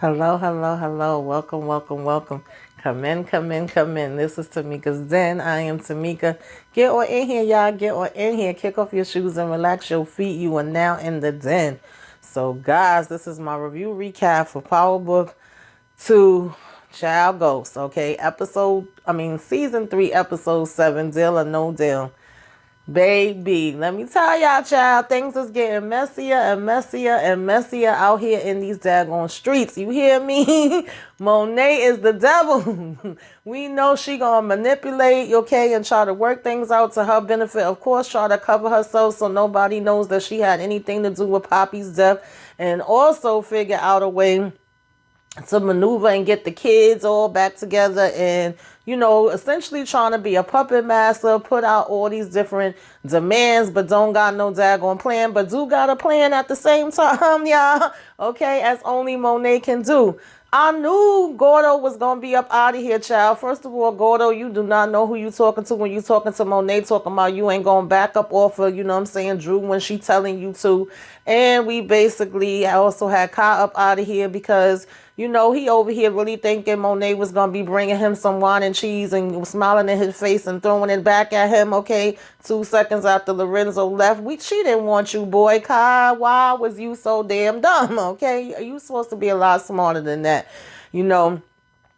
Hello, hello, hello. Welcome, welcome, welcome. Come in, come in, come in. This is Tamika's Den. I am Tamika. Get on in here, y'all. Get on in here. Kick off your shoes and relax your feet. You are now in the den. So, guys, this is my review recap for PowerBook 2 Child Ghost. Okay, season 3, episode 7, Deal or No Deal. Baby, let me tell y'all, child, things is getting messier and messier and messier out here in these daggone streets. You hear me? Monet is the devil. We know she gonna manipulate, okay, and try to work things out to her benefit. Of course, try to cover herself so nobody knows that she had anything to do with Poppy's death, and also figure out a way to maneuver and get the kids all back together and, essentially trying to be a puppet master, put out all these different demands, but don't got no daggone plan, but do got a plan at the same time, y'all. Okay, as only Monet can do. I knew Gordo was going to be up out of here, child. First of all, Gordo, you do not know who you talking to when you talking to Monet, talking about you ain't going back up off of, Drew when she telling you to. And we basically also had Kai up out of here because, he over here really thinking Monet was going to be bringing him some wine and cheese and smiling in his face and throwing it back at him, okay? 2 seconds after Lorenzo left. She didn't want you, boy. Kai, why was you so damn dumb, okay? You supposed to be a lot smarter than that.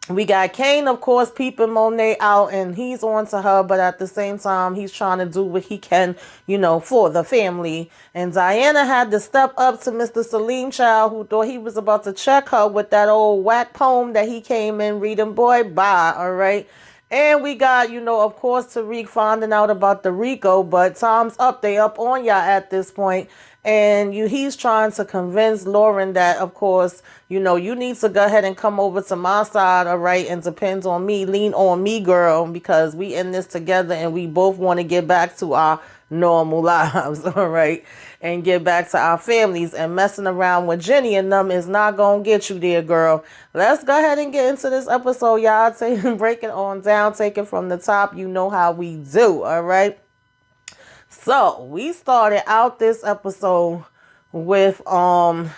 We got Kane, of course, peeping Monet out, and he's on to her, but at the same time, he's trying to do what he can, for the family. And Diana had to step up to Mr. Salim Child, who thought he was about to check her with that old whack poem that he came in reading. Boy, bye, all right? And we got, of course, Tariq finding out about the Rico, but time's up. They up on y'all at this point. And he's trying to convince Lauren that, of course, you need to go ahead and come over to my side, all right, and depends on me, lean on me, girl, because we in this together and we both want to get back to our normal lives, all right, and get back to our families. And messing around with Jenny and them is not going to get you there, girl. Let's go ahead and get into this episode, y'all. Break it on down, take it from the top. You know how we do, all right? So we started out this episode with the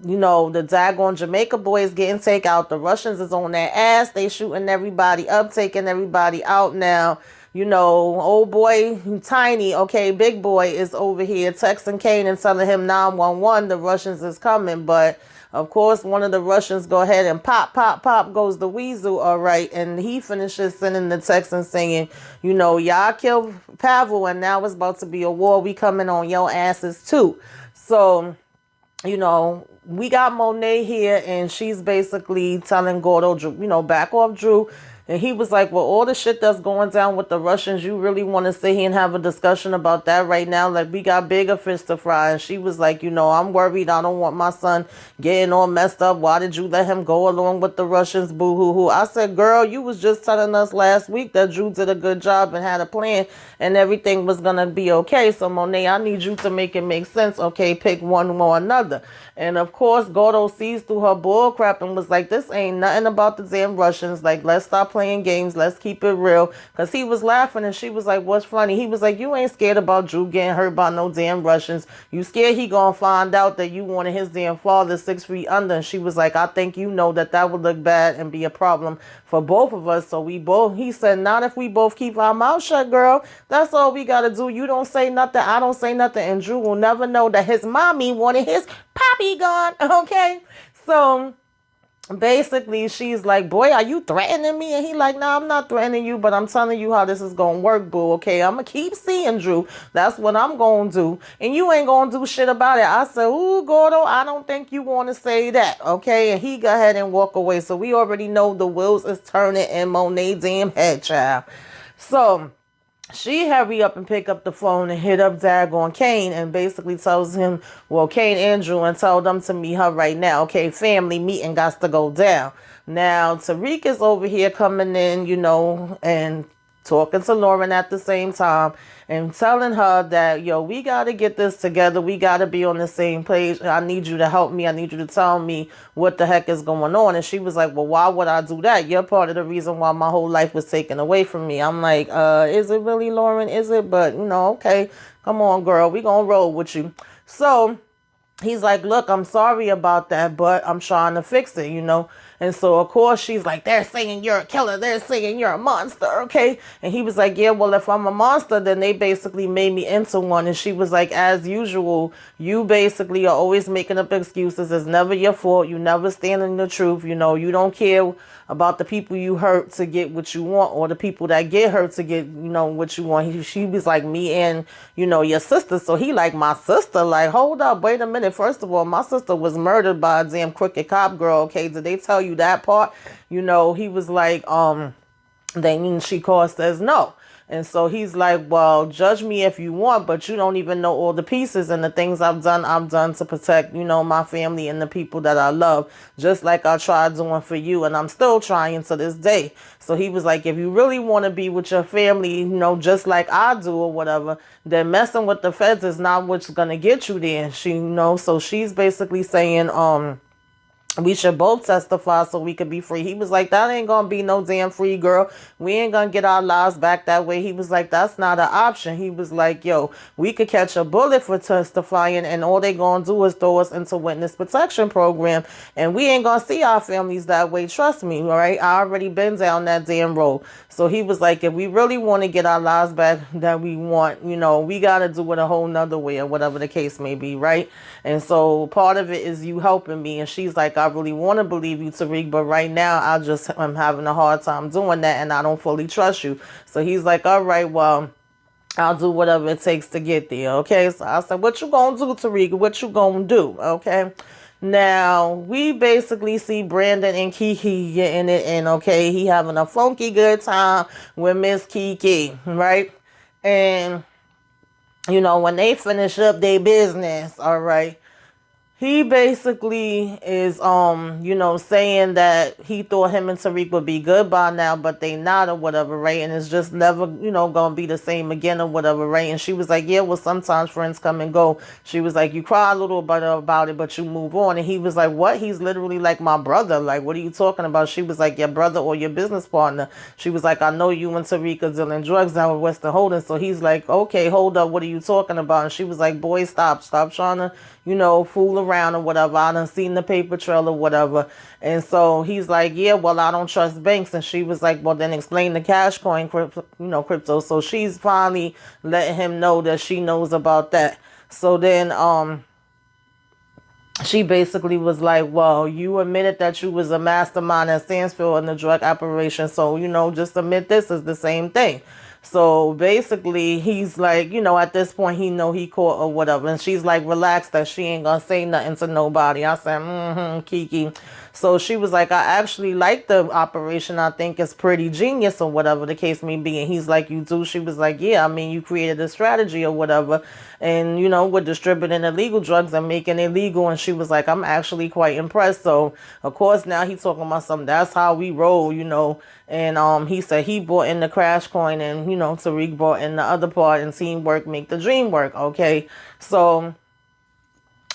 daggone Jamaica boys getting take out. The Russians is on their ass. They shooting everybody up, taking everybody out now. Old boy Tiny, okay, big boy is over here texting Kane and telling him 911 the Russians is coming, but of course, one of the Russians go ahead and pop, pop, pop goes the weasel, all right. And he finishes sending the text and saying, y'all killed Pavel and now it's about to be a war. We coming on your asses too. So, we got Monet here and she's basically telling Gordo, back off, Drew. And he was like, well, all the shit that's going down with the Russians, you really want to sit here and have a discussion about that right now? Like, we got bigger fish to fry. And she was like, I'm worried. I don't want my son getting all messed up. Why did you let him go along with the Russians? Boo-hoo-hoo. I said, girl, you was just telling us last week that Drew did a good job and had a plan and everything was going to be okay. So, Monet, I need you to make it make sense. Okay, pick one or another. And, of course, Gordo sees through her bull crap and was like, this ain't nothing about the damn Russians. Like, let's stop playing games. Let's keep it real. Because he was laughing and she was like, what's funny? He was like, you ain't scared about Drew getting hurt by no damn Russians. You scared he gonna find out that you wanted his damn father 6 feet under. And she was like, I think that would look bad and be a problem for both of us. So he said, not if we both keep our mouth shut, girl. That's all we gotta do. You don't say nothing. I don't say nothing. And Drew will never know that his mommy wanted his Poppy gone. Okay. So basically she's like, boy, are you threatening me? And he like, no, I'm not threatening you, but I'm telling you how this is gonna work, boo. Okay, I'm gonna keep seeing Drew. That's what I'm gonna do, and you ain't gonna do shit about it. I said, ooh, Gordo, I don't think you want to say that. Okay, and he go ahead and walk away. So we already know the wheels is turning in Monet damn head, child. So she hurry up and pick up the phone and hit up daggone Kane and basically tells him, well, Kane Andrew, and tell them to meet her right now. Okay, family meeting got to go down. Now, Tariq is over here coming in, and talking to Lauren at the same time and telling her that, we got to get this together. We got to be on the same page. I need you to help me. I need you to tell me what the heck is going on. And she was like, well, why would I do that? You're part of the reason why my whole life was taken away from me. I'm like, is it really, Lauren? Is it? But, okay, come on, girl. We going to roll with you. So he's like, look, I'm sorry about that, but I'm trying to fix it, you know? And so, of course, she's like, they're saying you're a killer. They're saying you're a monster, okay? And he was like, yeah, well, if I'm a monster, then they basically made me into one. And she was like, as usual, you basically are always making up excuses. It's never your fault. You never stand in the truth. You know, you don't care about the people you hurt to get what you want, or the people that get hurt to get, what you want. She was like, me and, your sister. So he like, my sister? Like, hold up, wait a minute. First of all, my sister was murdered by a damn crooked cop girl, okay? Did they tell you that part? He was like, then she calls, says no. And so he's like, well, judge me if you want, but you don't even know all the pieces and the things I've done to protect, my family and the people that I love, just like I tried doing for you. And I'm still trying to this day. So he was like, if you really want to be with your family, just like I do or whatever, then messing with the feds is not what's going to get you there. So she's basically saying, we should both testify so we could be free. He was like, that ain't gonna be no damn free, girl. We ain't gonna get our lives back that way. He was like, that's not an option. He was like, yo, we could catch a bullet for testifying, and all they gonna do is throw us into witness protection program, and we ain't gonna see our families that way. Trust me, all right? I already been down that damn road. So he was like, if we really want to get our lives back that we want, we got to do it a whole nother way, or whatever the case may be, right? And so part of it is you helping me. And she's like, I really want to believe you, Tariq, but right now I'm having a hard time doing that, and I don't fully trust you. So he's like, all right, well, I'll do whatever it takes to get there, okay? So I said, what you gonna do, Tariq? What you gonna do, okay? Now, we basically see Brandon and Kiki getting it in, okay? He having a funky good time with Miss Kiki, right? And, when they finish up their business, all right, he basically is, saying that he thought him and Tariq would be good by now, but they not or whatever, right? And it's just never, gonna be the same again or whatever, right? And she was like, yeah, well, sometimes friends come and go. She was like, you cry a little bit about it, but you move on. And he was like, what? He's literally like my brother. Like, what are you talking about? She was like, your brother or your business partner. She was like, I know you and Tariq are dealing drugs out with Western Holdings. So he's like, okay, hold up. What are you talking about? And she was like, boy, stop trying to, fool around or whatever. I done seen the paper trail or whatever. And so he's like, yeah, well, I don't trust banks. And she was like, well, then explain the cash coin, crypto. So she's finally letting him know that she knows about that. So then, she basically was like, well, you admitted that you was a mastermind at Sandsfield in the drug operation. So, just admit this is the same thing. So basically he's like, at this point he know he caught or whatever. And she's like, relax, that she ain't gonna say nothing to nobody. I said, Kiki. So she was like, I actually like the operation. I think it's pretty genius or whatever the case may be. And he's like, you do? She was like, yeah, I mean, you created a strategy or whatever. And, we're distributing illegal drugs and making it legal. And she was like, I'm actually quite impressed. So, of course, now he's talking about something. That's how we roll, And he said he brought in the crash coin, and, Tariq brought in the other part, and teamwork make the dream work. Okay. So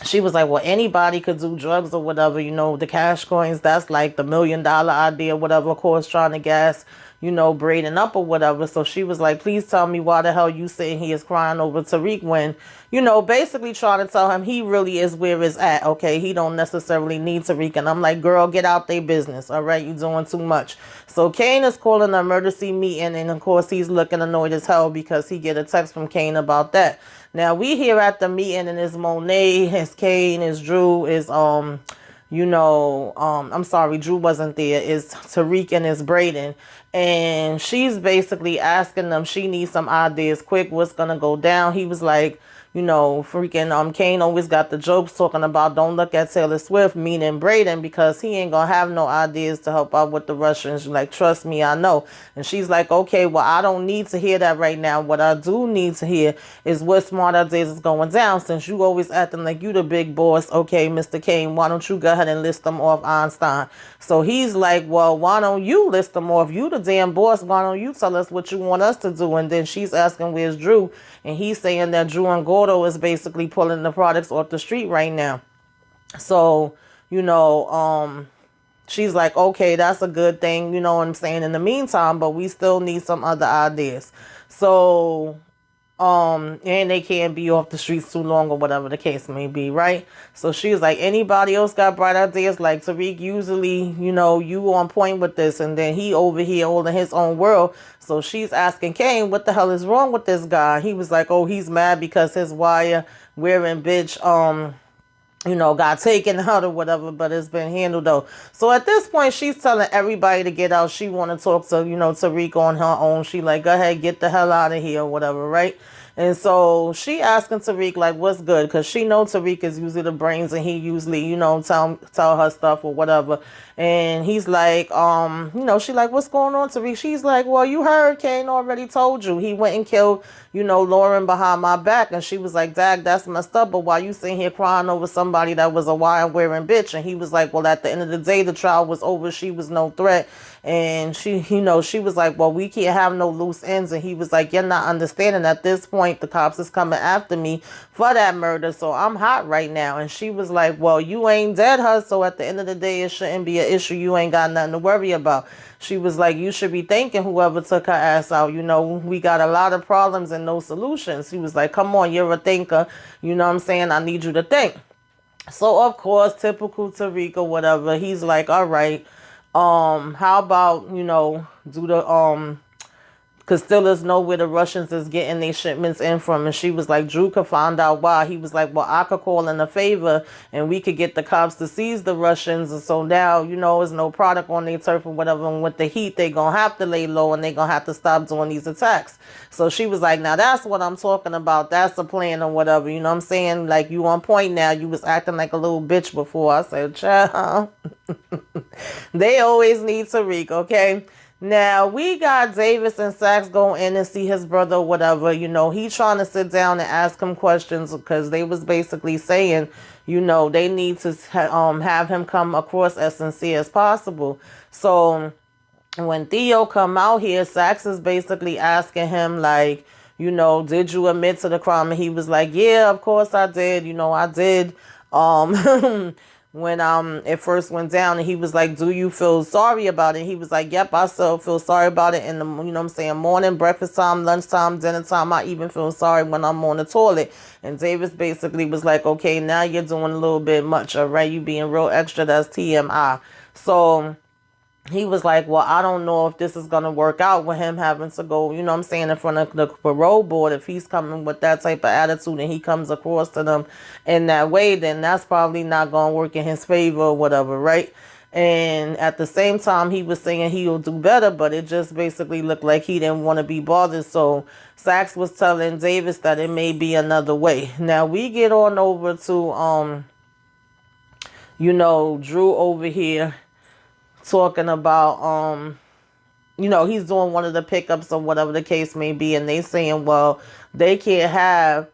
she was like, well, anybody could do drugs or whatever, the cash coins, that's like the $1 million idea, whatever, of course, trying to gas, braiding up or whatever. So she was like, please tell me why the hell you sitting here is crying over Tariq when, basically trying to tell him he really is where it's at. Okay. He don't necessarily need Tariq. And I'm like, girl, get out their business. All right. You doing too much. So Kane is calling an emergency meeting. And of course, he's looking annoyed as hell because he get a text from Kane about that. Now we here at the meeting, and it's Monet, it's Kane, it's Drew, is I'm sorry, Drew wasn't there, it's Tariq and it's Braden. And she's basically asking them, she needs some ideas quick, what's gonna go down. He was like, freaking Kane always got the jokes talking about don't look at Taylor Swift, meaning Braden, because he ain't gonna have no ideas to help out with the Russians. Like, trust me, I know. And she's like, okay, well, I don't need to hear that right now. What I do need to hear is what smart ideas is going down. Since you always acting like you the big boss, okay, Mr. Kane, why don't you go ahead and list them off, Einstein? So he's like, well, why don't you list them off? You the damn boss. Why don't you tell us what you want us to do? And then she's asking, where's Drew? And he's saying that Drew and Gordo is basically pulling the products off the street right now. So, she's like, okay, that's a good thing, you know what I'm saying, in the meantime, but we still need some other ideas. So And they can't be off the streets too long or whatever the case may be, right? So she was like, anybody else got bright ideas? Like, Tariq, usually, you on point with this, and then he over here all in his own world. So she's asking Kane, what the hell is wrong with this guy? He was like, oh, he's mad because his wire wearing bitch, got taken out or whatever, but it's been handled though. So at this point, she's telling everybody to get out. She want to talk to, Tariq on her own. She like, go ahead, get the hell out of here or whatever, right? And so she asking Tariq like, what's good? Because she know Tariq is usually the brains and he usually, tell her stuff or whatever. And he's like, she like, what's going on, Tariq? She's like, well, you heard Kane already told you. He went and killed, Lauren behind my back. And she was like, Dag, that's messed up. But while you sitting here crying over somebody that was a wire wearing bitch. And he was like, well, at the end of the day, the trial was over. She was no threat. And she, she was like, well, we can't have no loose ends. And he was like, you're not understanding. At this point, the cops is coming after me for that murder. So I'm hot right now. And she was like, well, you ain't dead, her. So at the end of the day, it shouldn't be an issue. You ain't got nothing to worry about. She was like, you should be thanking whoever took her ass out. We got a lot of problems and no solutions. He was like, come on, you're a thinker. You know what I'm saying? I need you to think. So, of course, typical Tariq or whatever, he's like, all right, how about, do the, Castilla's know where the Russians is getting their shipments in from. And she was like, Drew could find out why. He was like, well, I could call in a favor and we could get the cops to seize the Russians. And so now, there's no product on their turf or whatever. And with the heat, they going to have to lay low and they going to have to stop doing these attacks. So she was like, now that's what I'm talking about. That's a plan or whatever. You know what I'm saying? Like, you on point now. You was acting like a little bitch before. I said, child, they always need Tariq, okay? Now, we got Davis and Sachs going in and see his brother or whatever. He trying to sit down and ask him questions because they was basically saying, they need to have him come across as sincere as possible. So when Theo come out here, Sachs is basically asking him like, did you admit to the crime? And he was like, yeah, of course I did. I did. When it first went down, and he was like, do you feel sorry about it? He was like, yep, I still feel sorry about it in the, morning, breakfast time, lunchtime, dinner time. I even feel sorry when I'm on the toilet. And Davis basically was like, okay, now you're doing a little bit much, all right? You being real extra, that's TMI. So he was like, well, I don't know if this is going to work out with him having to go, in front of the parole board. If he's coming with that type of attitude and he comes across to them in that way, then that's probably not going to work in his favor or whatever, right? And at the same time, he was saying he'll do better, but it just basically looked like he didn't want to be bothered. So Sachs was telling Davis that it may be another way. Now we get on over to, Drew over here talking about he's doing one of the pickups or whatever the case may be, and they saying, well, they can't have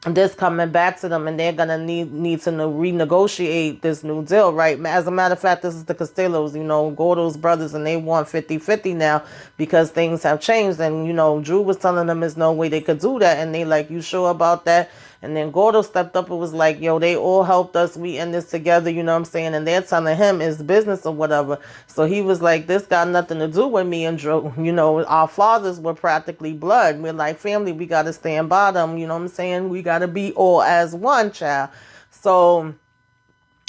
this coming back to them and they're gonna need to renegotiate this new deal, right? As a matter of fact, this is the Castillos, Gordo's brothers, and they want 50-50 now because things have changed. And Drew was telling them there's no way they could do that, and they like, you sure about that? And then Gordo stepped up and was like, yo, they all helped us. We in this together, you know what I'm saying? And they're telling him it's business or whatever. So he was like, this got nothing to do with me and Drew. Our fathers were practically blood. We're like family. We got to stand by them. You know what I'm saying? We got to be all as one, child. So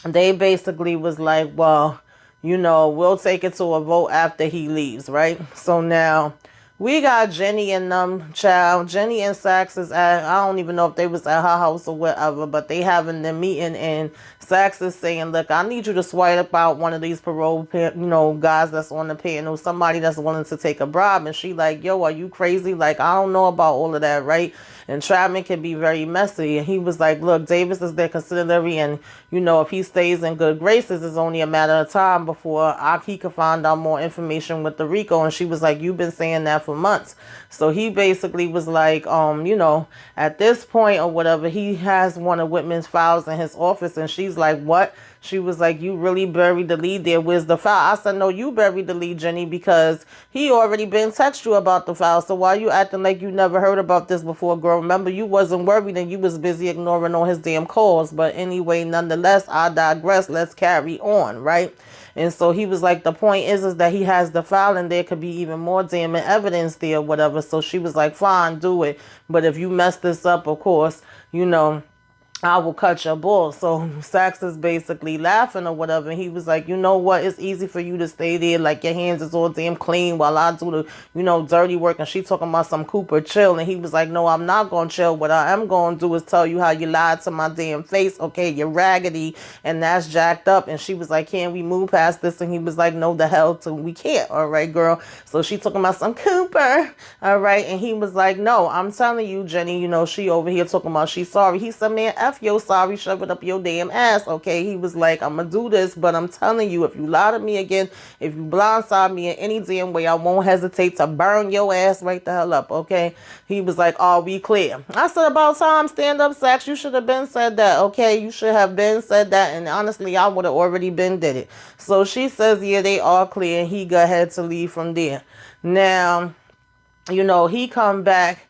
they basically was like, well, we'll take it to a vote after he leaves, right? So now we got Jenny and child. Jenny and Sachs is I don't even know if they was at her house or whatever, but they having the meeting, and Sachs is saying, look, I need you to swipe out one of these parole, guys that's on the panel, somebody that's willing to take a bribe. And she like, yo, are you crazy? Like, I don't know about all of that, right? Entrapment can be very messy. And he was like, look, Davis is their consigliere, and if he stays in good graces, it's only a matter of time before he could find out more information with the RICO. And she was like, you've been saying that for months. So he basically was like, at this point or whatever, he has one of Whitman's files in his office. And she's like, what? She was like, you really buried the lead there. Where's the file? I said, no, you buried the lead, Jenny, because he already been text you about the file. So why you acting like you never heard about this before, girl? Remember, you wasn't worried and you was busy ignoring all his damn calls. But anyway, nonetheless, I digress. Let's carry on, right? And so he was like, the point is that he has the file and there could be even more damning evidence there or whatever. So she was like, fine, do it. But if you mess this up, of course, I will cut your balls. So Sax is basically laughing or whatever. And he was like, you know what? It's easy for you to stay there like your hands is all damn clean while I do the, dirty work. And she talking about some Cooper chill. And he was like, no, I'm not going to chill. What I am going to do is tell you how you lied to my damn face. Okay, you're raggedy and that's jacked up. And she was like, can we move past this? And he was like, no, the hell we can't. All right, girl. So she talking about some Cooper. All right. And he was like, no, I'm telling you, Jenny, she over here talking about she's sorry. He said, man, F your sorry, shove it up your damn ass. Okay. He was like, I'm gonna do this, but I'm telling you, if you lie to me again, if you blindside me in any damn way, I won't hesitate to burn your ass right the hell up. Okay. He was like, are we clear? I said, about time, stand up, Sax. You should have been said that. Okay. You should have been said that. And honestly, I would have already been did it. So she says, yeah, they are clear. And he got ahead to leave from there. Now, he come back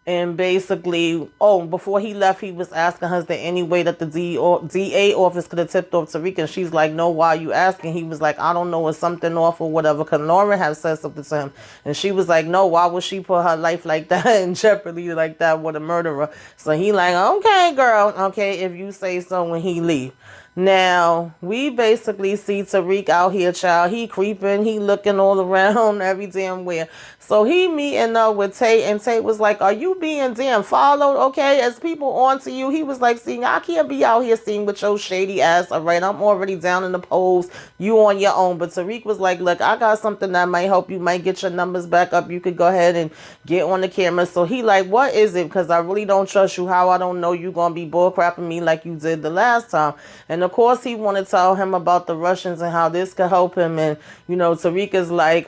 and basically, before he left, he was asking her, is there any way that the DA office could have tipped off Tariq? And she's like, no, why are you asking? He was like, I don't know, is something off or whatever. Because Lauren had said something to him. And she was like, no, why would she put her life like that in jeopardy like that with a murderer? So he like, okay, girl, okay, if you say so, when he leave. Now, we basically see Tariq out here, child. He creeping, he looking all around every damn where. So he meeting up with Tate, and Tate was like, are you being damn followed, okay? As people onto you, he was like, see, I can't be out here seeing with your shady ass, all right? I'm already down in the polls. You on your own. But Tariq was like, look, I got something that might help you, might get your numbers back up. You could go ahead and get on the camera. So he like, what is it? Because I really don't trust you. How I don't know you going to be bullcrapping me like you did the last time. And of course, he want to tell him about the Russians and how this could help him. And, Tariq is like,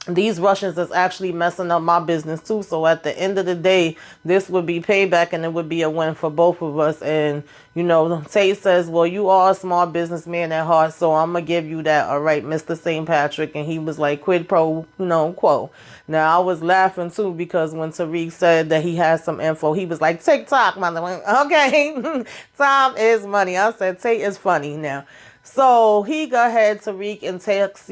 these Russians is actually messing up my business too. So at the end of the day, this would be payback and it would be a win for both of us. And, Tate says, well, you are a small businessman at heart, so I'm going to give you that. All right, Mr. St. Patrick. And he was like, quid pro, quo. Now, I was laughing too because when Tariq said that he had some info, he was like, TikTok, mother. Okay, time is money. I said, Tate is funny now. So he go ahead, Tariq, and takes,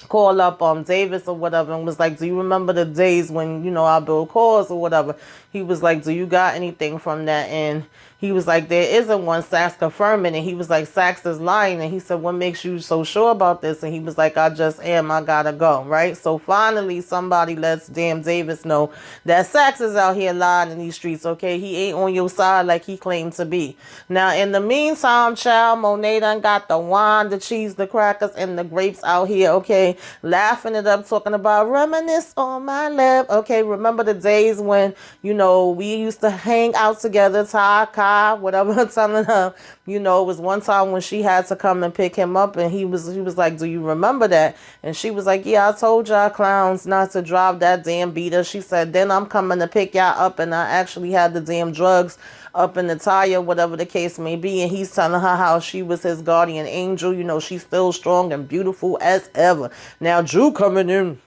call up Davis or whatever and was like, do you remember the days when, I build calls or whatever? He was like, do you got anything from that? And he was like, there isn't one. Sax confirming. And he was like, Sax is lying. And he said, what makes you so sure about this? And he was like, I just am. I gotta go. Right. So finally somebody lets damn Davis know that Sax is out here lying in these streets. Okay. He ain't on your side like he claimed to be. Now, in the meantime, child, Monet done got the wine, the cheese, the crackers, and the grapes out here. Okay. Laughing it up, talking about reminisce on my lap. Okay. Remember the days when, we used to hang out together, Kai, whatever, telling her, it was one time when she had to come and pick him up and he was like, do you remember that? And she was like, yeah, I told y'all clowns not to drive that damn beater. She said, then I'm coming to pick y'all up and I actually had the damn drugs up in the tire, whatever the case may be. And he's telling her how she was his guardian angel. She's still strong and beautiful as ever. Now, Drew coming in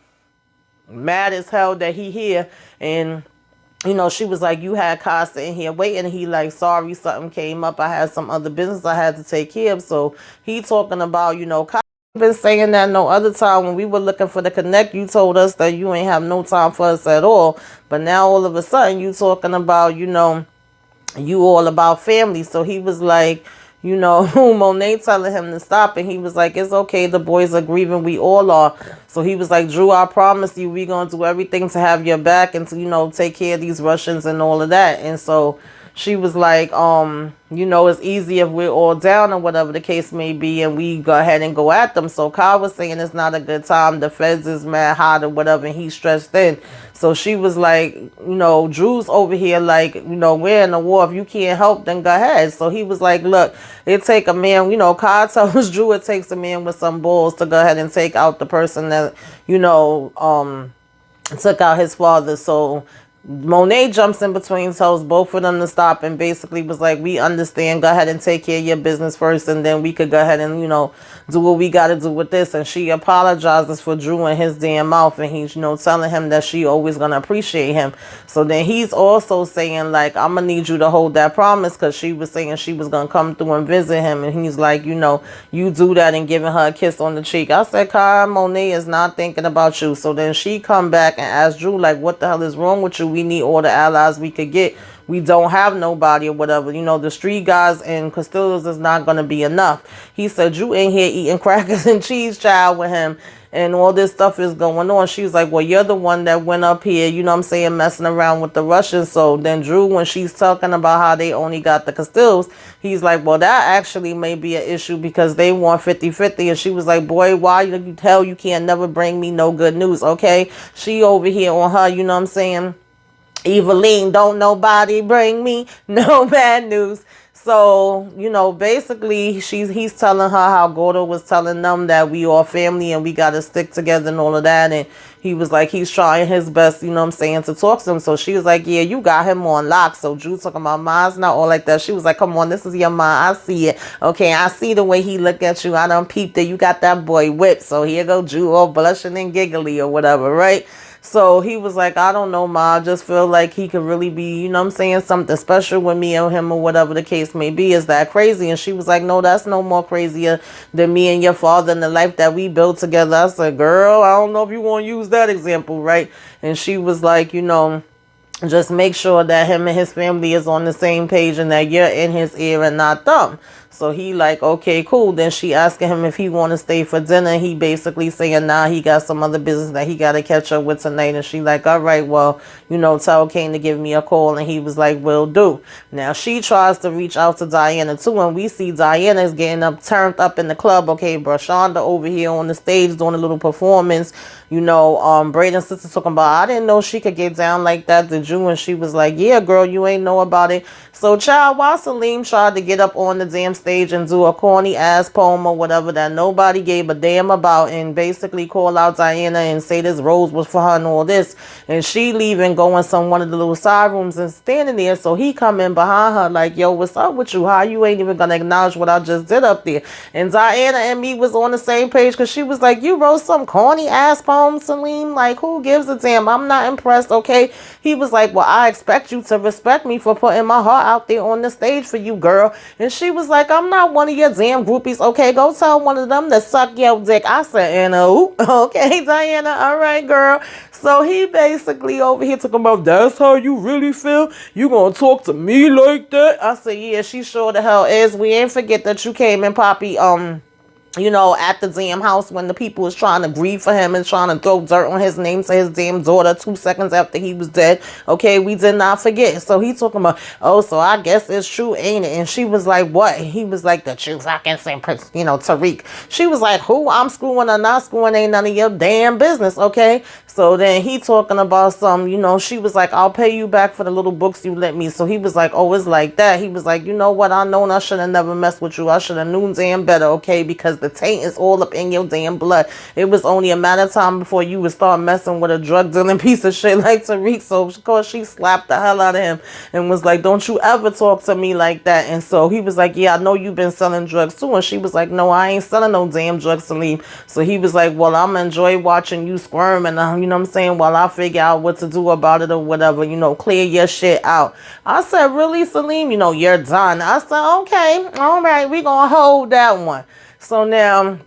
mad as hell that he here. And, she was like, you had Kai sitting here waiting. And he like, sorry, something came up. I had some other business I had to take care of. So he talking about, Kai been saying that no other time when we were looking for the connect, you told us that you ain't have no time for us at all. But now all of a sudden you talking about, you all about family. So he was like, Monet telling him to stop. And he was like, it's okay. The boys are grieving. We all are. So he was like, Drew, I promise you, we going to do everything to have your back and to, take care of these Russians and all of that. And so she was like, it's easy if we're all down or whatever the case may be and we go ahead and go at them. So Kai was saying it's not a good time. The feds is mad hot or whatever and he's stressed in. So she was like, Drew's over here like, we're in a war. If you can't help, then go ahead. So he was like, look, it take a man, Kai tells Drew it takes a man with some balls to go ahead and take out the person that, took out his father. So Monet jumps in between, tells both of them to stop, and basically was like, we understand, go ahead and take care of your business first, and then we could go ahead and, do what we got to do with this. And she apologizes for Drew and his damn mouth, and he's, telling him that she always going to appreciate him. So then he's also saying, like, I'm going to need you to hold that promise, because she was saying she was going to come through and visit him, and he's like, you do that, and giving her a kiss on the cheek. I said, Kai, Monet is not thinking about you. So then she come back and ask Drew, like, what the hell is wrong with you? We need all the allies we could get. We don't have nobody or whatever. The street guys and Castillos is not going to be enough. He said, you in here eating crackers and cheese, child, with him, and all this stuff is going on. She was like, well, you're the one that went up here, messing around with the Russians. So then Drew, when she's talking about how they only got the Castillos, he's like, well, that actually may be an issue because they want 50-50. And she was like, boy, why the hell you can't never bring me no good news, okay? She over here on her, Eveline, don't nobody bring me no bad news. So, basically he's telling her how Gordo was telling them that we all family and we got to stick together and all of that. And he was like, he's trying his best, to talk to him. So she was like, yeah, you got him on lock. So Drew talking about mine's not all like that. She was like, come on, this is your mind. I see it. Okay, I see the way he look at you. I done peeped it. You got that boy whipped. So here go Drew all blushing and giggly or whatever, right? So he was like, I don't know, Ma. I just feel like he could really be, something special with me or him or whatever the case may be. Is that crazy? And she was like, no, that's no more crazier than me and your father and the life that we built together. I said, girl, I don't know if you want to use that example, right? And she was like, just make sure that him and his family is on the same page and that you're in his ear and not them. So he like, okay, cool. Then she asking him if he want to stay for dinner. He basically saying, nah, he got some other business that he got to catch up with tonight. And she like, all right, well, tell Kane to give me a call. And he was like, will do. Now she tries to reach out to Diana too. And we see Diana is getting turned up in the club. Okay, Brashonda over here on the stage doing a little performance. Braden's sister talking about, I didn't know she could get down like that. Did you? And she was like, yeah, girl, you ain't know about it. So, child, while Salim tried to get up on the damn stage and do a corny ass poem or whatever that nobody gave a damn about and basically call out Diana and say this rose was for her and all this, and she leaving, going some one of the little side rooms and standing there. So he come in behind her like, yo, what's up with you? How you ain't even gonna acknowledge what I just did up there? And Diana and me was on the same page because she was like, you wrote some corny ass poem, Salim? Like, who gives a damn? I'm not impressed, okay? He was like, well, I expect you to respect me for putting my heart out there on the stage for you, girl. And she was like, I'm not one of your damn groupies, okay? Go tell one of them to suck your dick. I said, Anna, ooh, okay, Diana, all right, girl. So he basically over here talking about, that's how you really feel? You gonna talk to me like that? I said, yeah, she sure the hell is. We ain't forget that you came in, Poppy, at the damn house when the people was trying to grieve for him and trying to throw dirt on his name to his damn daughter 2 seconds after he was dead. Okay, we did not forget. So he talking about, oh, so I guess it's true, ain't it? And she was like, what? He was like, the truth. I can say, Tariq. She was like, who? I'm screwing or not screwing ain't none of your damn business, okay? So then he talking about some, she was like, I'll pay you back for the little books you lent me. So he was like, oh, it's like that. He was like, you know what? I known I should have never messed with you. I should have known damn better, okay? Because the taint is all up in your damn blood. It was only a matter of time before you would start messing with a drug dealing piece of shit like Tariq. So of course she slapped the hell out of him and was like, don't you ever talk to me like that. And so he was like, yeah, I know you've been selling drugs too. And she was like, no, I ain't selling no damn drugs, Salim. So he was like, well, I'm enjoy watching you squirm and while I figure out what to do about it or whatever, clear your shit out. I said, really, Salim? You're done. I said, okay, all right, we gonna hold that one. So now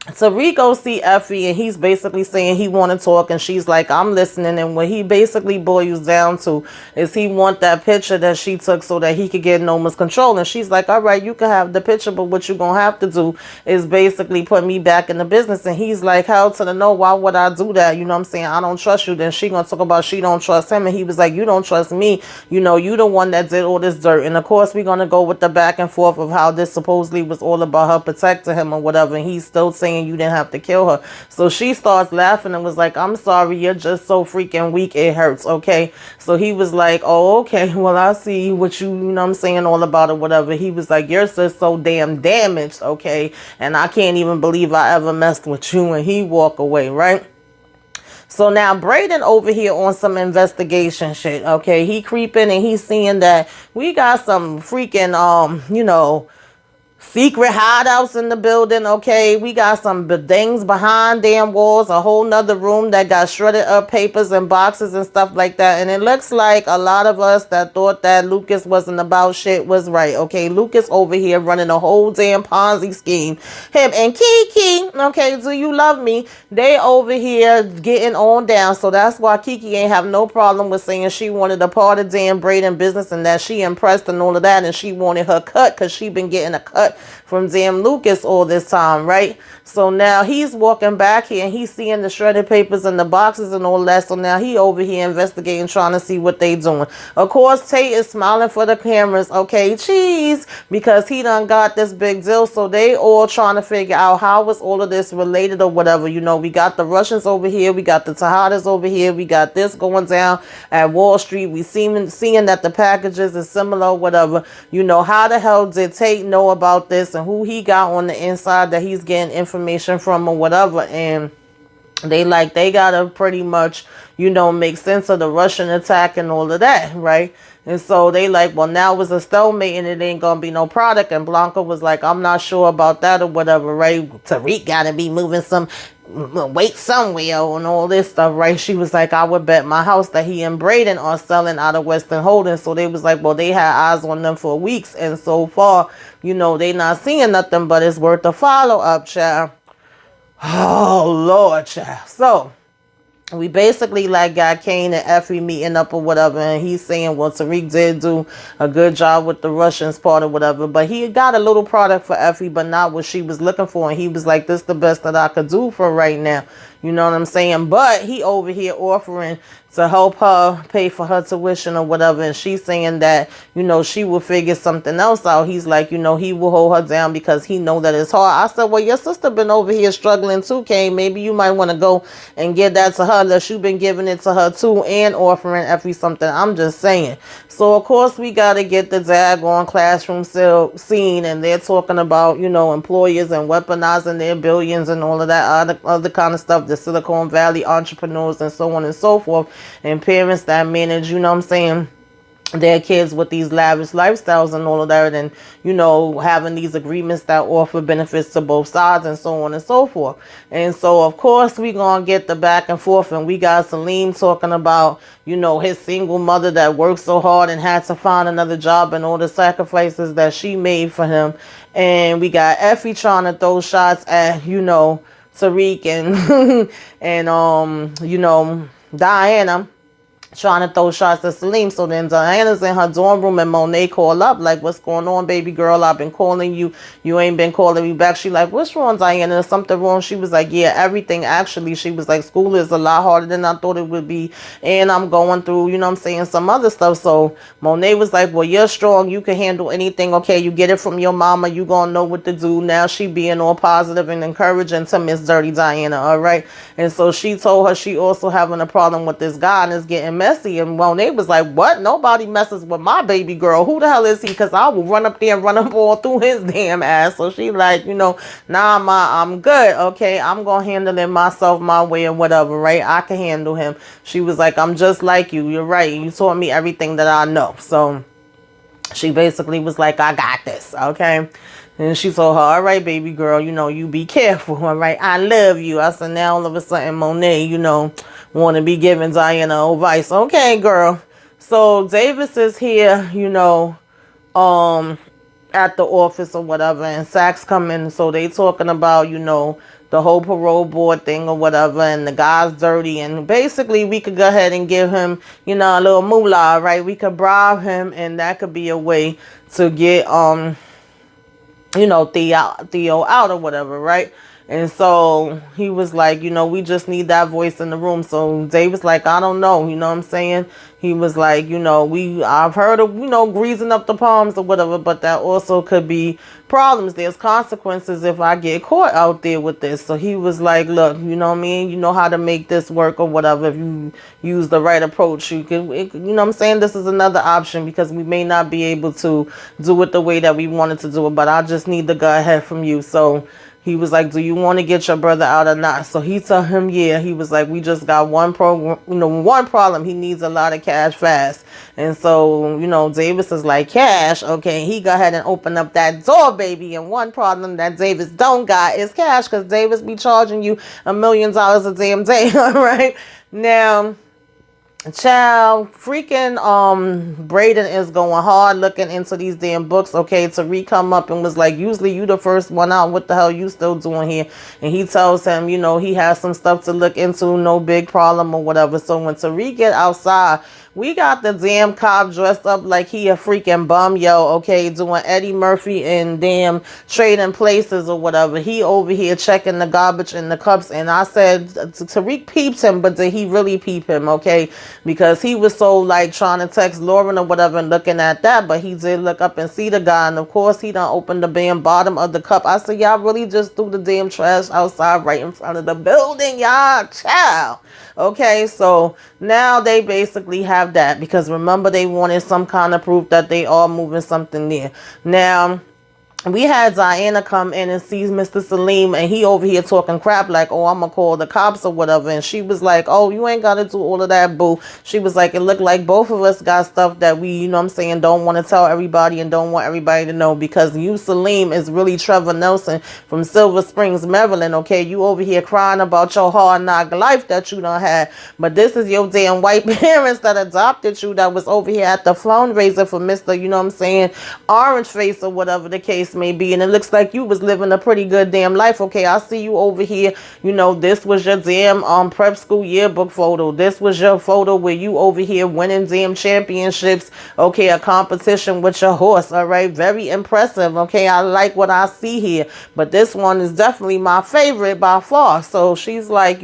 Tariq goes see Effie and he's basically saying he want to talk and she's like, I'm listening. And what he basically boils down to is he want that picture that she took so that he could get Noma's control. And she's like, all right, you can have the picture, but what you're going to have to do is basically put me back in the business. And he's like, hell to the no, why would I do that? I don't trust you. Then she going to talk about she don't trust him. And he was like, you don't trust me. You the one that did all this dirt. And of course, we're going to go with the back and forth of how this supposedly was all about her protecting him or whatever. And he's still saying you didn't have to kill her. So she starts laughing and was like, I'm sorry, you're just so freaking weak, it hurts, okay? So he was like, oh, okay, well, I see what you all about it, whatever. He was like, you're just so damn damaged, okay? And I can't even believe I ever messed with you. And he walk away, right? So now Braden over here on some investigation shit. Okay, he creeping and he's seeing that we got some freaking secret hideouts in the building. Okay, we got some things behind damn walls, a whole nother room that got shredded up papers and boxes and stuff like that. And it looks like a lot of us that thought that Lucas wasn't about shit was right. Okay, Lucas over here running a whole damn Ponzi scheme. Him and Kiki, okay, do you love me? They over here getting on down. So that's why Kiki ain't have no problem with saying she wanted a part of damn Braden business and that she impressed and all of that, and she wanted her cut because she been getting a cut from damn Lucas all this time, right? So now he's walking back here and he's seeing the shredded papers and the boxes and all that. So now he over here investigating, trying to see what they doing. Of course, Tate is smiling for the cameras, okay, cheese, because he done got this big deal. So they all trying to figure out how was all of this related or whatever. You know, we got the Russians over here, we got the Tejadas over here, we got this going down at Wall Street. We seeing that the packages is similar or whatever. You know, how the hell did Tate know about this and who he got on the inside that he's getting information from or whatever? And they gotta pretty much, make sense of the Russian attack and all of that, right? And so they like, well, now it's a stalemate and it ain't gonna be no product. And Blanca was like, I'm not sure about that or whatever, right? Tariq gotta be moving some weight somewhere and all this stuff, right? She was like, I would bet my house that he and Braden are selling out of Western Holdings. So they was like, well, they had eyes on them for weeks, and so far, they not seeing nothing, but it's worth a follow up, child. Oh Lord, child. So we basically got Kane and Effie meeting up or whatever, and he's saying, well, Tariq did do a good job with the Russians part or whatever, but he got a little product for Effie, but not what she was looking for, and he was like, this is the best that I could do for right now. You know what I'm saying? But he over here offering to help her pay for her tuition or whatever. And she's saying that, she will figure something else out. He's like, he will hold her down because he know that it's hard. I said, well, your sister been over here struggling too, Kane. Maybe you might want to go and give that to her, unless you've been giving it to her too and offering Effie something. I'm just saying. So, of course, we got to get the daggone classroom scene, and they're talking about, employers and weaponizing their billions and all of that other kind of stuff, the Silicon Valley entrepreneurs and so on and so forth, and parents that manage, their kids with these lavish lifestyles and all of that, and having these agreements that offer benefits to both sides and so on and so forth. And so of course we gonna get the back and forth, and we got Salim talking about his single mother that worked so hard and had to find another job and all the sacrifices that she made for him. And we got Effie trying to throw shots at Tariq and and Diana, trying to throw shots at Salim. So then Diana's in her dorm room and Monet call up like, what's going on, baby girl? I've been calling you. You ain't been calling me back. She like, what's wrong, Diana? Is something wrong? She was like, yeah, everything actually. She was like, school is a lot harder than I thought it would be. And I'm going through, some other stuff. So Monet was like, well, you're strong. You can handle anything. Okay, you get it from your mama. You gonna know what to do. Now she being all positive and encouraging to Miss Dirty Diana. All right. And so she told her she also having a problem with this guy and is getting messy. And Monet was like, what? Nobody messes with my baby girl. Who the hell is he? Because I will run up there and run up all through his damn ass. So she like, nah, ma, I'm good. Okay, I'm going to handle it myself, my way and whatever, right? I can handle him. She was like, I'm just like you. You're right. You taught me everything that I know. So she basically was like, I got this. Okay. And she told her, all right, baby girl, you be careful. All right. I love you. I said, now all of a sudden, Monet, want to be giving Diana advice. Okay, girl. So Davis is here, at the office or whatever, and Sachs coming. So they talking about, the whole parole board thing or whatever, and the guy's dirty. And basically we could go ahead and give him, a little moolah, right? We could bribe him, and that could be a way to get, Theo out or whatever, right? And so he was like, we just need that voice in the room. So David's like, I don't know, what I'm saying? He was like, I've heard of, greasing up the palms or whatever, but that also could be problems. There's consequences if I get caught out there with this. So he was like, look, what I mean? You know how to make this work or whatever. If you use the right approach, you can, what I'm saying? This is another option because we may not be able to do it the way that we wanted to do it, but I just need the go ahead from you. So He was like, do you want to get your brother out or not? So he told him, yeah. He was like, we just got one problem. He needs a lot of cash fast. And so, Davis is like, cash? Okay. He go ahead and open up that door, baby. And one problem that Davis don't got is cash, because Davis be charging you $1 million a damn day. All right. Now, child, freaking Braden is going hard looking into these damn books. Okay, Tariq come up and was like, usually you the first one out, what the hell you still doing here? And he tells him, he has some stuff to look into, no big problem or whatever. So when Tariq get outside, we got the damn cop dressed up like he a freaking bum, yo, okay, doing Eddie Murphy and damn trading places or whatever. He over here checking the garbage in the cups, and I said, Tariq peeped him, but did he really peep him, okay? Because he was so like trying to text Lauren or whatever and looking at that, but he did look up and see the guy, and of course he done opened the damn bottom of the cup. I said, y'all really just threw the damn trash outside right in front of the building, y'all, child. Okay, so now they basically have that, because remember they wanted some kind of proof that they are moving something there. Now, we had Diana come in and see Mr. Salim, and he over here talking crap like, oh, I'm gonna call the cops or whatever. And she was like, oh, you ain't gotta do all of that, boo. She was like, it looked like both of us got stuff that we, don't want to tell everybody and don't want everybody to know, because you, Salim, is really Trevor Nelson from Silver Springs, Maryland, okay? You over here crying about your hard knock life that you done had, but this is your damn white parents that adopted you, that was over here at the fundraiser for Mr. Orange Face or whatever the case may be. And it looks like you was living a pretty good damn life. Okay, I see you over here. This was your damn prep school yearbook photo. This was your photo where you over here winning damn championships. Okay, a competition with your horse. All right, very impressive. Okay, I like what I see here, but this one is definitely my favorite by far. So she's like,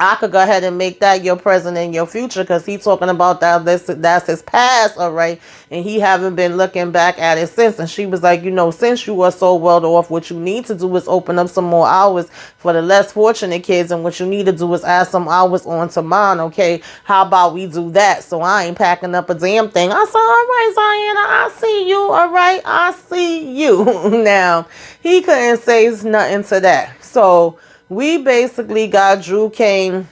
I could go ahead and make that your present and your future, because he talking about that's his past, all right, and he haven't been looking back at it since. And she was like, since you are so well off, what you need to do is open up some more hours for the less fortunate kids, and what you need to do is add some hours onto mine, okay? How about we do that? So I ain't packing up a damn thing. I said, all right, Ziana, I see you, all right, I see you. Now, he couldn't say nothing to that. So we basically got Drew Kane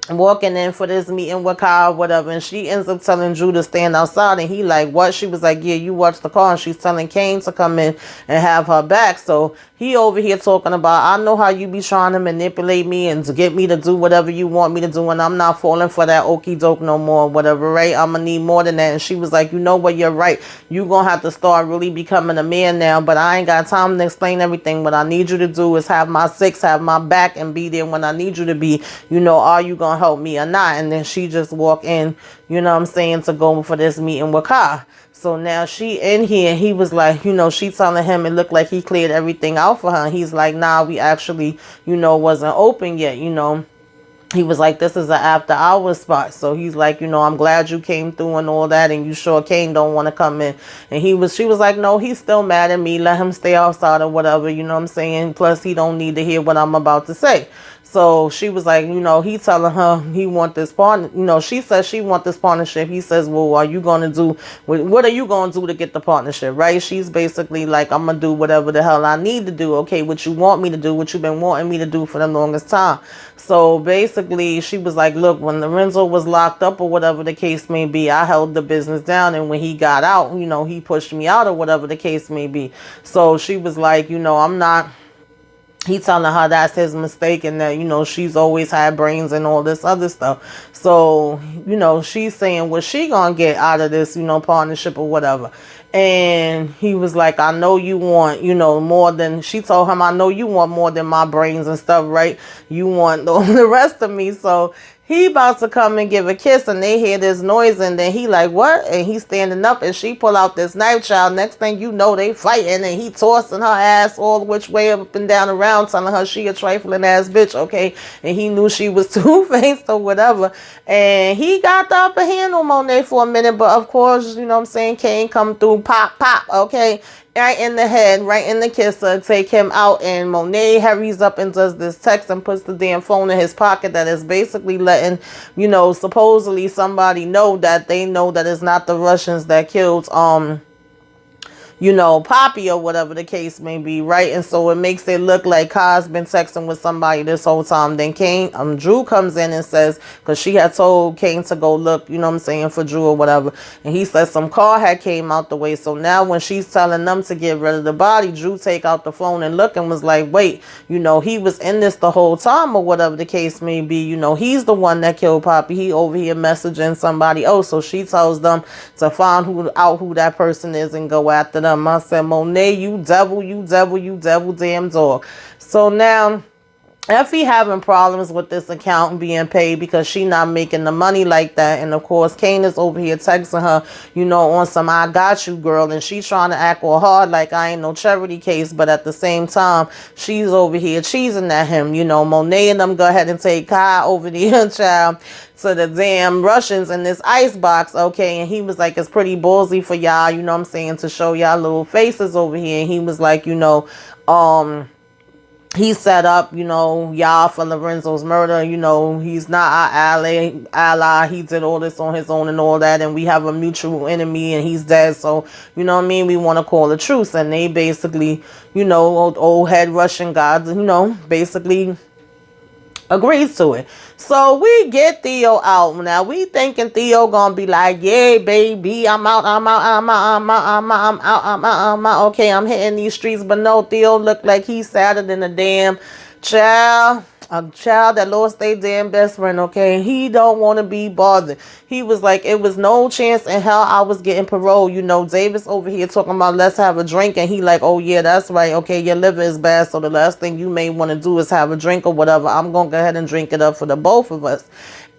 walking in for this meeting with Kyle, whatever, and she ends up telling Drew to stand outside, and he like, what? She was like, yeah, you watch the car, and she's telling Kane to come in and have her back. So he over here talking about, I know how you be trying to manipulate me and to get me to do whatever you want me to do, and I'm not falling for that okie doke no more, whatever, right? I'm gonna need more than that. And she was like, you know what, you're right, you gonna have to start really becoming a man now, but I ain't got time to explain everything. What I need you to do is have my six, have my back, and be there when I need you to be. Are you gonna help me or not? And then she just walked in, to go for this meeting with Kai. So now she in here, he was like, she telling him it looked like he cleared everything out for her. And he's like, nah, we actually, wasn't open yet, He was like, this is an after hours spot. So he's like, I'm glad you came through and all that, and you sure Kane don't want to come in. And she was like, no, he's still mad at me. Let him stay outside or whatever, Plus he don't need to hear what I'm about to say. So she was like, he telling her he want this partner. She says she want this partnership. He says, well, what are you going to do to get the partnership, right? She's basically like, I'm going to do whatever the hell I need to do. Okay, what you want me to do, what you've been wanting me to do for the longest time. So basically she was like, look, when Lorenzo was locked up or whatever the case may be, I held the business down. And when he got out, he pushed me out or whatever the case may be. So she was like, I'm not... He telling her that's his mistake, and that, she's always had brains and all this other stuff. So, she's saying what she gonna get out of this, partnership or whatever. And he was like, I know you want, more than, she told him, I know you want more than my brains and stuff, right? You want the rest of me. So he about to come and give a kiss, and they hear this noise, and then he like, what? And he's standing up, and she pull out this knife, child. Next thing you know, they fighting, and he tossing her ass all which way up and down around, telling her she a trifling ass bitch, okay? And he knew she was two-faced or whatever. And he got the upper hand on Monet for a minute, but of course, Kane come through, pop, okay? Right in the head, right in the kisser, take him out, and Monet hurries up and does this text and puts the damn phone in his pocket that is basically letting, supposedly somebody know that they know that it's not the Russians that killed, Poppy or whatever the case may be, right? And so it makes it look like Kai's been texting with somebody this whole time. Then Drew comes in and says, because she had told Kane to go look, for Drew or whatever. And he says some car had came out the way. So now when she's telling them to get rid of the body, Drew take out the phone and look and was like, wait, he was in this the whole time or whatever the case may be. He's the one that killed Poppy. He over here messaging somebody else. So she tells them to find out who that person is and go after them. I said, Monet, you devil damn dog. So now Effie having problems with this account being paid because she not making the money like that. And of course, Kane is over here texting her, on some I got you girl. And she trying to act all hard like I ain't no charity case. But at the same time, she's over here cheesing at him. Monet and them go ahead and take Kai over there, child, to the damn Russians in this ice box, okay? And he was like, it's pretty ballsy for y'all, to show y'all little faces over here. And he was like, he set up, y'all for Lorenzo's murder. He's not our ally. He did all this on his own and all that. And we have a mutual enemy and he's dead. So, we want to call a truce. And they basically, old head Russian gods, basically agrees to it. So we get Theo out. Now we thinking Theo gonna be like, yeah, baby, I'm out. Okay, I'm hitting these streets. But no, Theo looked like he's sadder than a damn child. A child that lost their damn best friend, okay? He don't want to be bothered. He was like, it was no chance in hell I was getting parole. Davis over here talking about let's have a drink. And he like, oh, yeah, that's right. Okay, your liver is bad. So the last thing you may want to do is have a drink or whatever. I'm going to go ahead and drink it up for the both of us.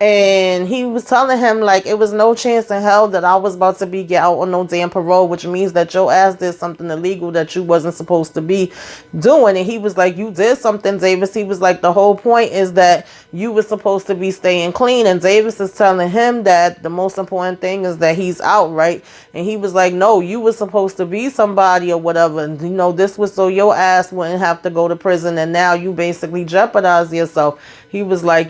And he was telling him, like, it was no chance in hell that I was about to get out on no damn parole, which means that your ass did something illegal that you wasn't supposed to be doing. And he was like, you did something, Davis. He was like, the whole point is that you were supposed to be staying clean. And Davis is telling him that the most important thing is that he's out, right? And he was like, no, you were supposed to be somebody or whatever. And, this was so your ass wouldn't have to go to prison. And now you basically jeopardize yourself. He was like,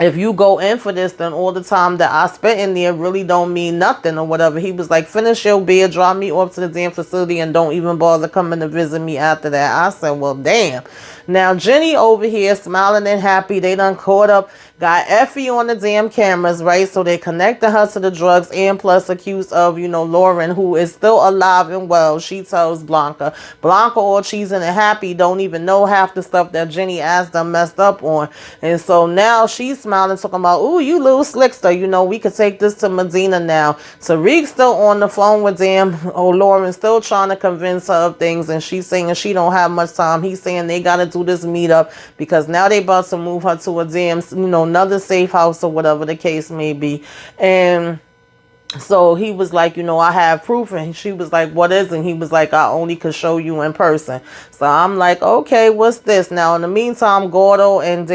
if you go in for this, then all the time that I spent in there really don't mean nothing or whatever. He was like, finish your beer, drop me off to the damn facility, and don't even bother coming to visit me after that. I said, well, damn. Now, Jenny over here smiling and happy. They done caught up, got Effie on the damn cameras, right? So they connected her to the drugs and plus accused of, Lauren, who is still alive and well. She tells Blanca. Blanca, all cheesing and happy, don't even know half the stuff that Jenny asked them messed up on. And so now she's smiling, talking about, ooh, you little slickster, we could take this to Medina now. Tariq's still on the phone with Lauren, still trying to convince her of things, and she's saying she don't have much time. He's saying they gotta do this meetup because now they about to move her to a damn, another safe house or whatever the case may be. And so he was like, I have proof. And she was like, what is it? And he was like, I only could show you in person. So I'm like, okay, what's this? Now, in the meantime, Gordo and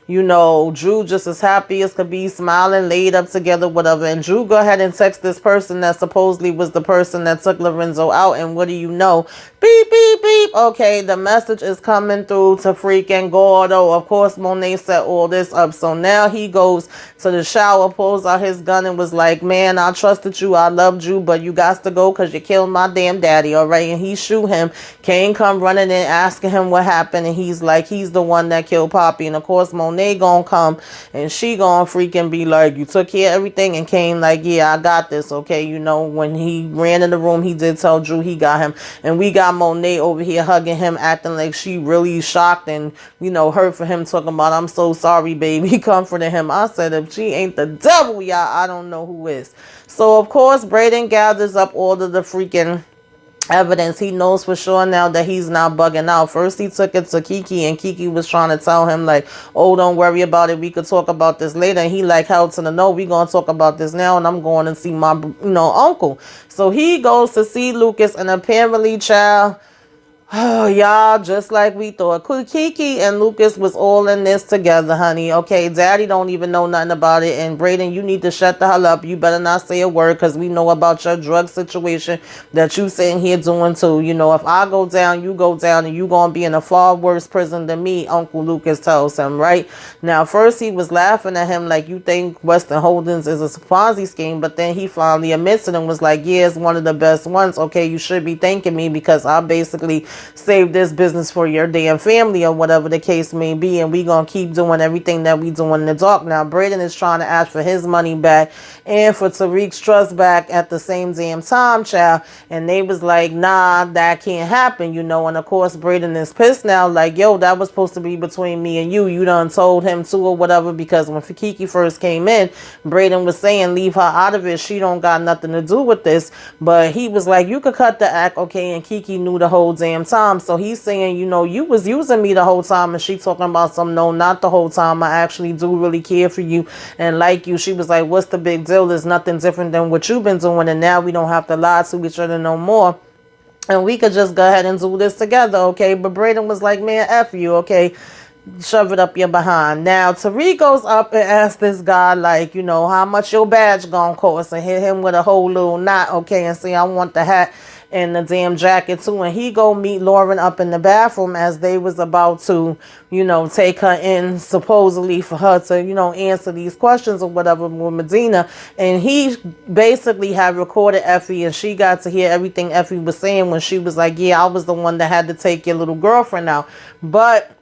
Drew just as happy as could be, smiling, laid up together, whatever. And Drew go ahead and text this person that supposedly was the person that took Lorenzo out. And what do you know? Beep, beep, beep. Okay, the message is coming through to freaking Gordo. Of course, Monet set all this up. So now he goes to the shower, pulls out his gun and was like, man, I trusted you. I loved you, but you got to go because you killed my damn daddy, all right? And he shoot him. Kane come running in, asking him what happened. And he's like, he's the one that killed Poppy. And of course, Monet gonna come and she gonna freaking be like, you took care of everything? And Kane like, yeah, I got this, okay? When he ran in the room, he did tell Drew he got him. And we got Monet over here hugging him, acting like she really shocked and, hurt for him, talking about, I'm so sorry, baby, comforting him. I said, if she ain't the devil, y'all, I don't know who is. So, of course, Brayden gathers up all of the freaking evidence. He knows for sure now that he's not bugging out. First he took it to Kiki, and Kiki was trying to tell him like, oh, don't worry about it, we could talk about this later. And he like, held to the no, we gonna talk about this now, and I'm going to see my uncle. So he goes to see Lucas, and apparently, child, Oh, y'all, just like we thought. Kiki and Lucas was all in this together, honey. Okay, Daddy don't even know nothing about it. And Brayden, you need to shut the hell up. You better not say a word because we know about your drug situation that you sitting here doing too. You know, if I go down, you go down, and you going to be in a far worse prison than me, Uncle Lucas tells him, right? Now, first he was laughing at him like, you think Western Holdings is a Ponzi scheme, but then he finally admits it and was like, yeah, it's one of the best ones. Okay, you should be thanking me because I basically save this business for your damn family or whatever the case may be, and we gonna keep doing everything that we doing in the dark. Now Brayden is trying to ask for his money back and for Tariq's trust back at the same damn time, child, and they was like, nah, that can't happen, you know. And of course Brayden is pissed now, like, yo, that was supposed to be between me and you done told him to or whatever, because when Kiki first came in, Brayden was saying leave her out of it, she don't got nothing to do with this, but he was like, you could cut the act, okay, and Kiki knew the whole damn time. So he's saying, you know, you was using me the whole time, and she talking about some, no, not the whole time, I actually do really care for you and like you. She was like, what's the big deal? There's nothing different than what you've been doing, and now we don't have to lie to each other no more, and we could just go ahead and do this together, okay? But Brayden was like, man, F you, okay? Shove it up your behind. Now Tariq goes up and asks this guy, like, you know, how much your badge gonna cost, and hit him with a whole little knot, okay, and say, I want the hat and the damn jacket too. And he go meet Lauren up in the bathroom as they was about to, you know, take her in supposedly for her to, you know, answer these questions or whatever with Medina. And he basically had recorded Effie, and she got to hear everything Effie was saying when she was like, yeah, I was the one that had to take your little girlfriend out. But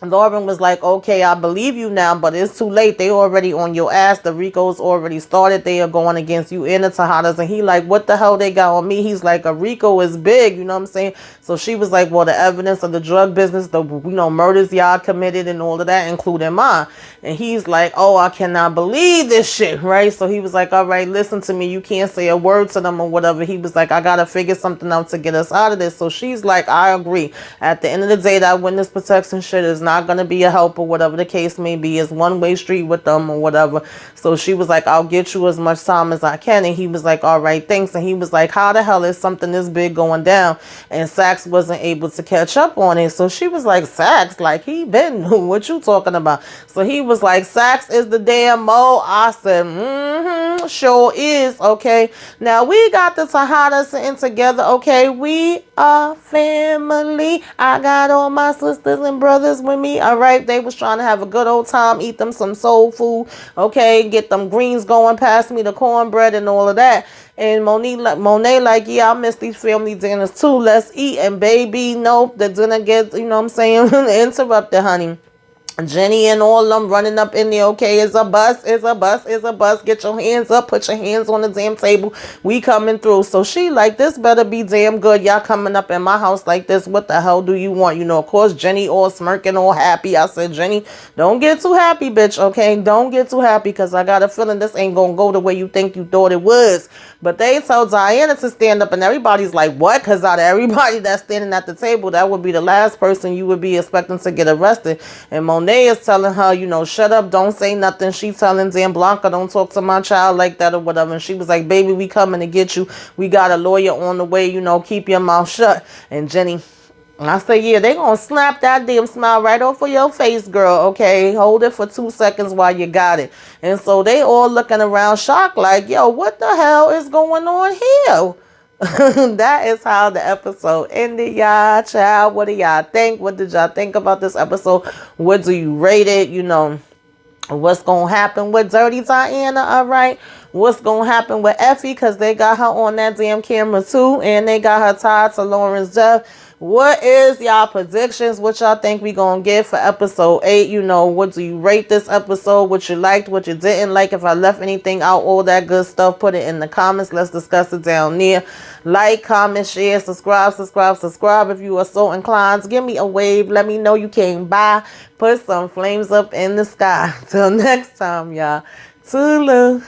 Lauren was like, okay, I believe you now, but it's too late. They already on your ass. The Ricos already started. They are going against you and the Tejadas. And he like, what the hell they got on me? He's like, a Rico is big. You know what I'm saying? So she was like, well, the evidence of the drug business, the, you know, murders y'all committed and all of that, including mine. And he's like, oh, I cannot believe this shit, right? So he was like, all right, listen to me. You can't say a word to them or whatever. He was like, I got to figure something out to get us out of this. So she's like, I agree. At the end of the day, that witness protection shit is not going to be a help or whatever the case may be. It's one-way street with them or whatever. So she was like, I'll get you as much time as I can. And he was like, all right, thanks. And he was like, how the hell is something this big going down? And Sax wasn't able to catch up on it. So she was like, Sax, like, he been knew what you talking about. So he was like, Sax is the damn Mo. I said, sure is. Okay, now we got the Tejadas sitting together. Okay, we are family. I got all my sisters and brothers with me. All right, they was trying to have a good old time, eat them some soul food. Okay, get them greens going, pass me the cornbread and all of that. And Monet like, yeah, I miss these family dinners too. Let's eat. And baby, nope, the dinner gets, you know what I'm saying, interrupted, honey. Jenny and all them running up in there. Okay, it's a bus, it's a bus, it's a bus. Get your hands up, put your hands on the damn table. We coming through. So she like, this better be damn good. Y'all coming up in my house like this. What the hell do you want? You know, of course, Jenny all smirking, all happy. I said, Jenny, don't get too happy, bitch. Okay, don't get too happy, because I got a feeling this ain't gonna go the way you think you thought it was. But they told Diana to stand up, and everybody's like, what? Because out of everybody that's standing at the table, that would be the last person you would be expecting to get arrested. And Monet is telling her, you know, shut up, don't say nothing. She telling Dan Blanca, don't talk to my child like that or whatever. And she was like, baby, we coming to get you. We got a lawyer on the way, you know, keep your mouth shut. And Jenny, I say, yeah, they gonna snap that damn smile right off of your face, girl. Okay, hold it for 2 seconds while you got it. And so they all looking around shocked like, yo, what the hell is going on here? That is how the episode ended, y'all. Child, what do y'all think? What did y'all think about this episode? What do you rate it? You know, what's gonna happen with Dirty Diana? All right, what's gonna happen with Effie, because they got her on that damn camera too, and they got her tied to Lauren's death. What is y'all predictions? What y'all think we gonna get for episode 8? You know, what do you rate this episode? What you liked, what you didn't like? If I left anything out, all that good stuff, put it in the comments. Let's discuss it down there. Like, comment, share, subscribe if you are so inclined. Give me a wave. Let me know you came by. Put some flames up in the sky. Till next time, y'all. Toodaloo.